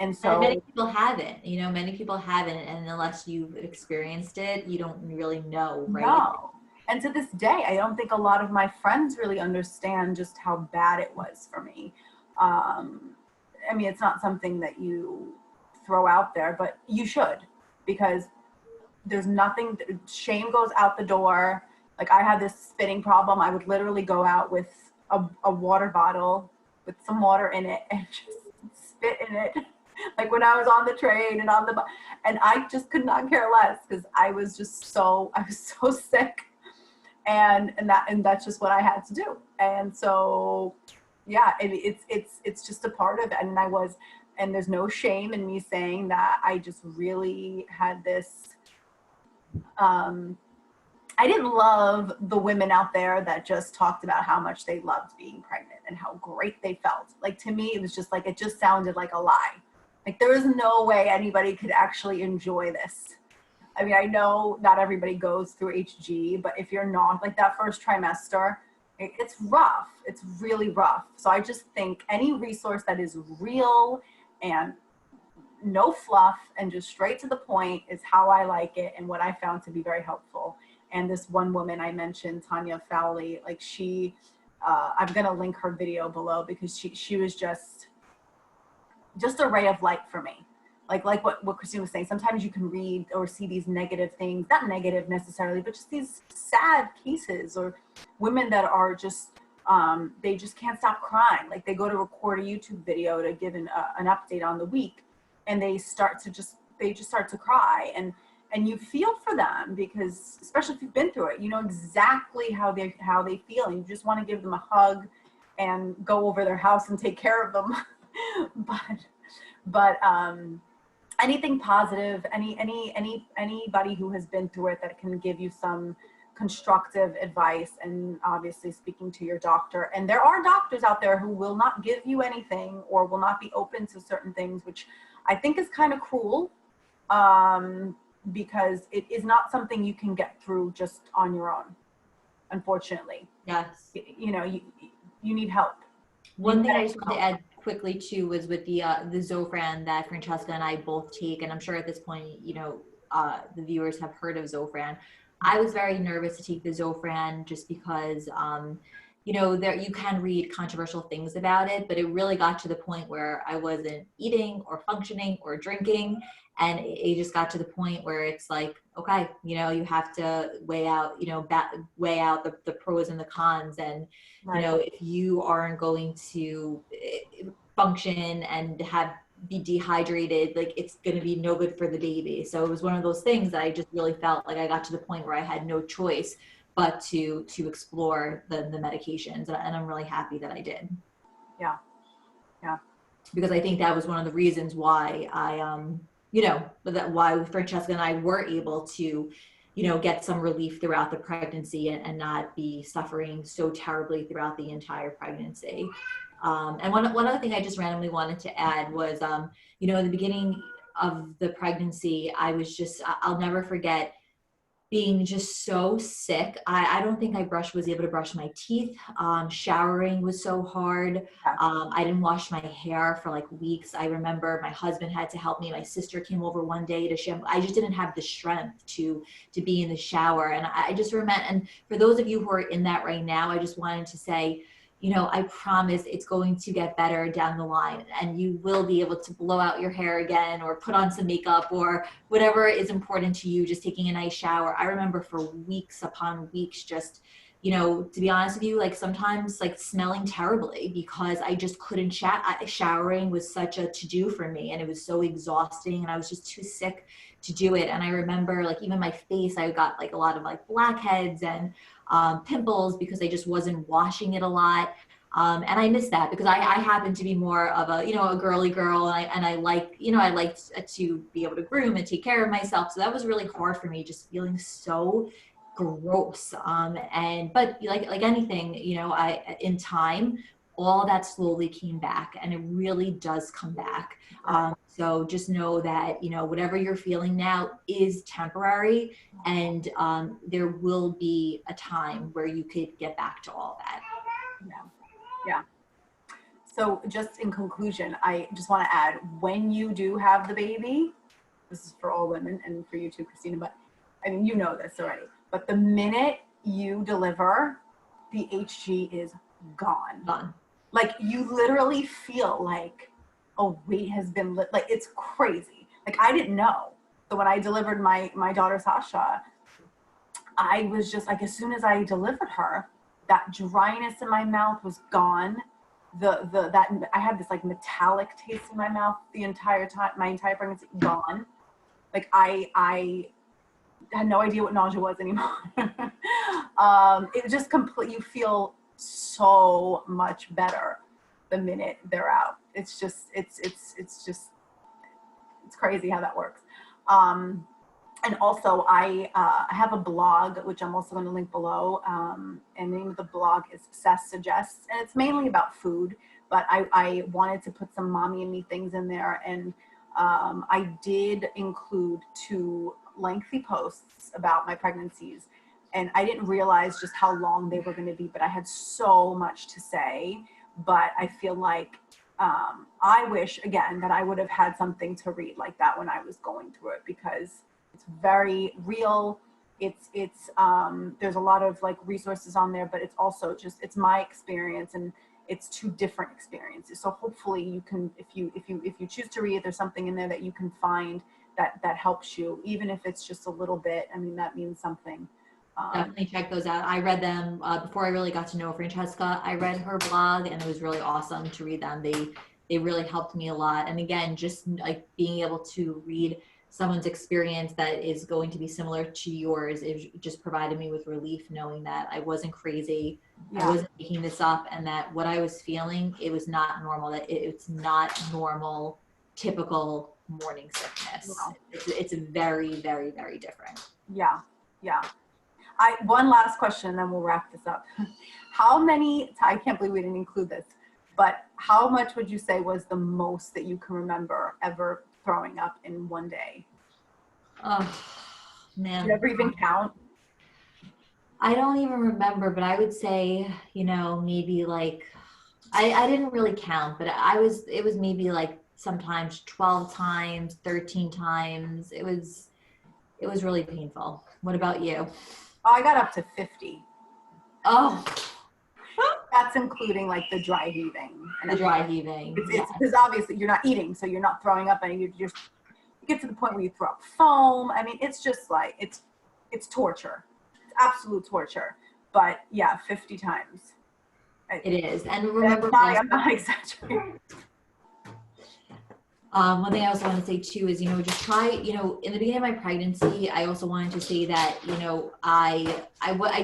And so many people haven't, and unless you've experienced it, you don't really know, right? No. And to this day, I don't think a lot of my friends really understand just how bad it was for me. I mean, it's not something that you throw out there, but you should, because there's nothing, shame goes out the door. Like, I had this spitting problem. I would literally go out with a water bottle with some water in it and just spit in it. Like when I was on the train and and I just could not care less, because I was so sick. And that's just what I had to do. And so, yeah, it's just a part of it. And there's no shame in me saying that I just really had this, I didn't love the women out there that just talked about how much they loved being pregnant and how great they felt. Like, to me, it was just like, it just sounded like a lie. Like, there was no way anybody could actually enjoy this. I mean, I know not everybody goes through HG, but if you're not, like, that first trimester, it's rough. It's really rough. So I just think any resource that is real and no fluff and just straight to the point is how I like it, and what I found to be very helpful. And this one woman I mentioned, Tanya, like, I'm going to link her video below, because she was just a ray of light for me. like what Christine was saying, sometimes you can read or see these negative things, not negative necessarily, but just these sad cases, or women that are just, they just can't stop crying. Like they go to record a YouTube video to give an update on the week, and they just start to cry, and you feel for them, because especially if you've been through it, you know exactly how they feel, and you just want to give them a hug and go over their house and take care of them. but anything positive, anybody who has been through it that can give you some constructive advice, and obviously speaking to your doctor. And there are doctors out there who will not give you anything or will not be open to certain things, which I think is kind of cruel, because it is not something you can get through just on your own, unfortunately. Yes. You know, you need help. One thing I just wanted to add quickly too was with the Zofran that Francesca and I both take, and I'm sure at this point, you know, the viewers have heard of Zofran. I was very nervous to take the Zofran just because, you know, you can read controversial things about it, but it really got to the point where I wasn't eating or functioning or drinking. And it just got to the point where it's like, okay, you know, you have to weigh out, you know, weigh out the pros and the cons. And, you know, if you aren't going to function and be dehydrated, like it's going to be no good for the baby. So it was one of those things that I just really felt like I got to the point where I had no choice but to explore the medications. And I'm really happy that I did. Yeah. Yeah. Because I think that was one of the reasons why I, you know, why Francesca and I were able to, you know, get some relief throughout the pregnancy and not be suffering so terribly throughout the entire pregnancy. And one other thing I just randomly wanted to add was, you know, in the beginning of the pregnancy, I'll never forget being just so sick. I don't think I was able to brush my teeth. Showering was so hard. I didn't wash my hair for like weeks. I remember my husband had to help me. My sister came over one day to shampoo. I just didn't have the strength to be in the shower. And I just remember, and for those of you who are in that right now, I just wanted to say, you know, I promise it's going to get better down the line, and you will be able to blow out your hair again or put on some makeup or whatever is important to you, just taking a nice shower. I remember for weeks upon weeks, just, you know, to be honest with you, like sometimes like smelling terribly because I just couldn't showering was such a to-do for me, and it was so exhausting, and I was just too sick to do it. And I remember like even my face, I got like a lot of like blackheads and pimples because I just wasn't washing it a lot. And I miss that because I happen to be more of a, you know, a girly girl, and I like, you know, I liked to be able to groom and take care of myself. So that was really hard for me, just feeling so gross. But like anything, you know, in time, all that slowly came back, and it really does come back. So just know that, you know, whatever you're feeling now is temporary, and there will be a time where you could get back to all that. Yeah. So just in conclusion, I just want to add, when you do have the baby, this is for all women and for you too, Christina, but I mean, you know this already, but the minute you deliver, the HG is gone. Like you literally feel like a weight has been like, it's crazy. Like I didn't know. So when I delivered my daughter Sasha, I was just like, as soon as I delivered her, that dryness in my mouth was gone. That I had this like metallic taste in my mouth the entire time, my entire pregnancy, gone. Like I had no idea what nausea was anymore. It just you feel so much better the minute they're out. It's just it's crazy how that works. And also I have a blog, which I'm also going to link below. And the name of the blog is Sess Suggests, and it's mainly about food, but I wanted to put some mommy and me things in there. And I did include 2 lengthy posts about my pregnancies, and I didn't realize just how long they were going to be, but I had so much to say. But I feel like I wish, again, that I would have had something to read like that when I was going through it, because it's very real. It's there's a lot of like resources on there, but it's also just, it's my experience, and it's two different experiences. So hopefully you can, if you choose to read, there's something in there that you can find that helps you, even if it's just a little bit. I mean, that means something. Definitely check those out. I read them before I really got to know Francesca. I read her blog, and it was really awesome to read them. They really helped me a lot. And again, just like being able to read someone's experience that is going to be similar to yours, it just provided me with relief, knowing that I wasn't crazy, I wasn't making this up, and that what I was feeling, it was not normal, that it's not normal, typical morning sickness. No. It's very, very, very different. Yeah, yeah. One last question, and then we'll wrap this up. How many, I can't believe we didn't include this, but how much would you say was the most that you can remember ever throwing up in one day? Oh, man. Did you ever even count? I don't even remember, but I would say, you know, maybe like, I didn't really count, but it was maybe like sometimes 12 times, 13 times. It was really painful. What about you? Oh, I got up to 50. Oh, That's including like the dry heaving. the dry heaving. It's because obviously you're not eating, so you're not throwing up, and you get to the point where you throw up foam. I mean, it's just like, it's torture. It's absolute torture. But yeah, 50 times. It is. And remember, I'm not exaggerating. One thing I also want to say too is, you know, just try, you know, in the beginning of my pregnancy, I also wanted to say that, you know, I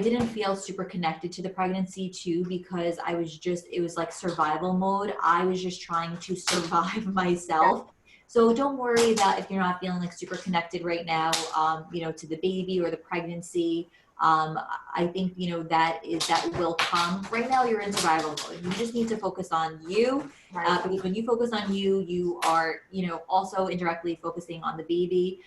didn't feel super connected to the pregnancy too, because it was like survival mode. I was just trying to survive myself. So don't worry about if you're not feeling like super connected right now, you know, to the baby or the pregnancy. I think, you know, that will come. Right now you're in survival mode. You just need to focus on you, because when you focus on you, you are, you know, also indirectly focusing on the baby.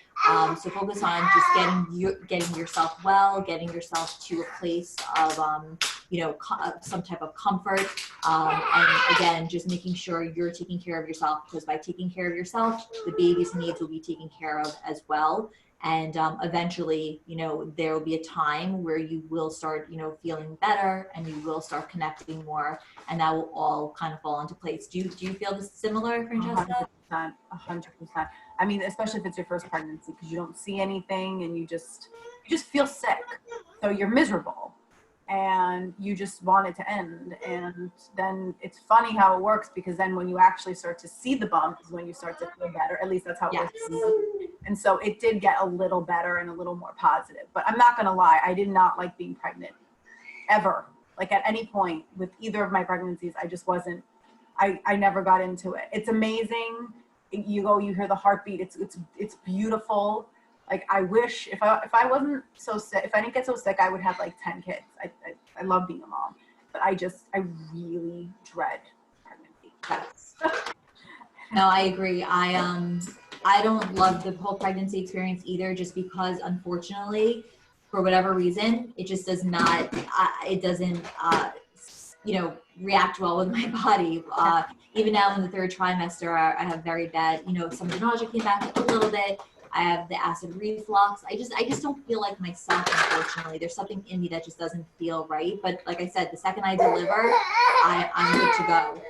So focus on just getting yourself well, getting yourself to a place of, you know, some type of comfort. And again, just making sure you're taking care of yourself, because by taking care of yourself, the baby's needs will be taken care of as well. And eventually, you know, there will be a time where you will start, you know, feeling better, and you will start connecting more, and that will all kind of fall into place. Do you feel this similar, Francesca? 100%. I mean, especially if it's your first pregnancy, because you don't see anything, and you just feel sick, so you're miserable, and you just want it to end. And then it's funny how it works, because then when you actually start to see the bump is when you start to feel better. At least that's how it works for me. And so it did get a little better and a little more positive. But I'm not gonna lie, I did not like being pregnant ever. Like at any point with either of my pregnancies, I just wasn't, I never got into it. It's amazing. You go, you hear the heartbeat. It's beautiful. Like I wish if I wasn't so sick, if I didn't get so sick, I would have like 10 kids. I love being a mom, but I really dread pregnancy. No, I agree. I don't love the whole pregnancy experience either, just because unfortunately, for whatever reason, it just does not, it doesn't, you know, react well with my body. Even now in the third trimester, I have very bad, you know, some of the nausea came back a little bit. I have the acid reflux. I just don't feel like myself, unfortunately. There's something in me that just doesn't feel right. But like I said, the second I deliver, I'm good to go.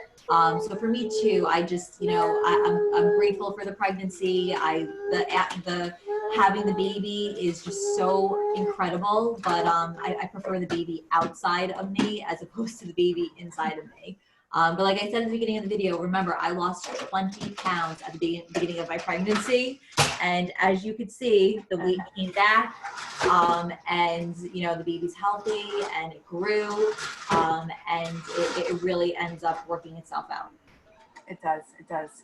So for me too, I just, you know, I'm grateful for the pregnancy. The having the baby is just so incredible, but I prefer the baby outside of me as opposed to the baby inside of me. But like I said at the beginning of the video, remember, I lost 20 pounds at the beginning of my pregnancy. And as you could see, the weight came back, and, you know, the baby's healthy and it grew, and it really ends up working itself out. It does.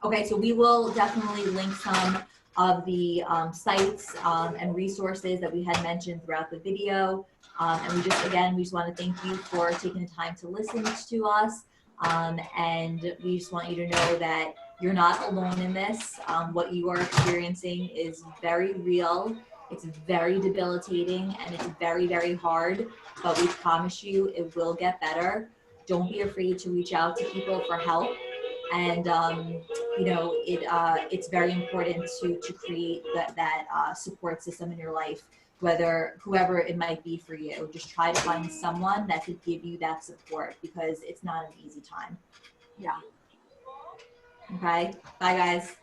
Okay, so we will definitely link some of the sites and resources that we had mentioned throughout the video. And we just want to thank you for taking the time to listen to us. And we just want you to know that you're not alone in this. What you are experiencing is very real. It's very debilitating, and it's very, very hard, but we promise you it will get better. Don't be afraid to reach out to people for help. And, you know, it's very important to create that support system in your life, whoever it might be for you. Just try to find someone that could give you that support, because it's not an easy time. Yeah. Okay. Bye, guys.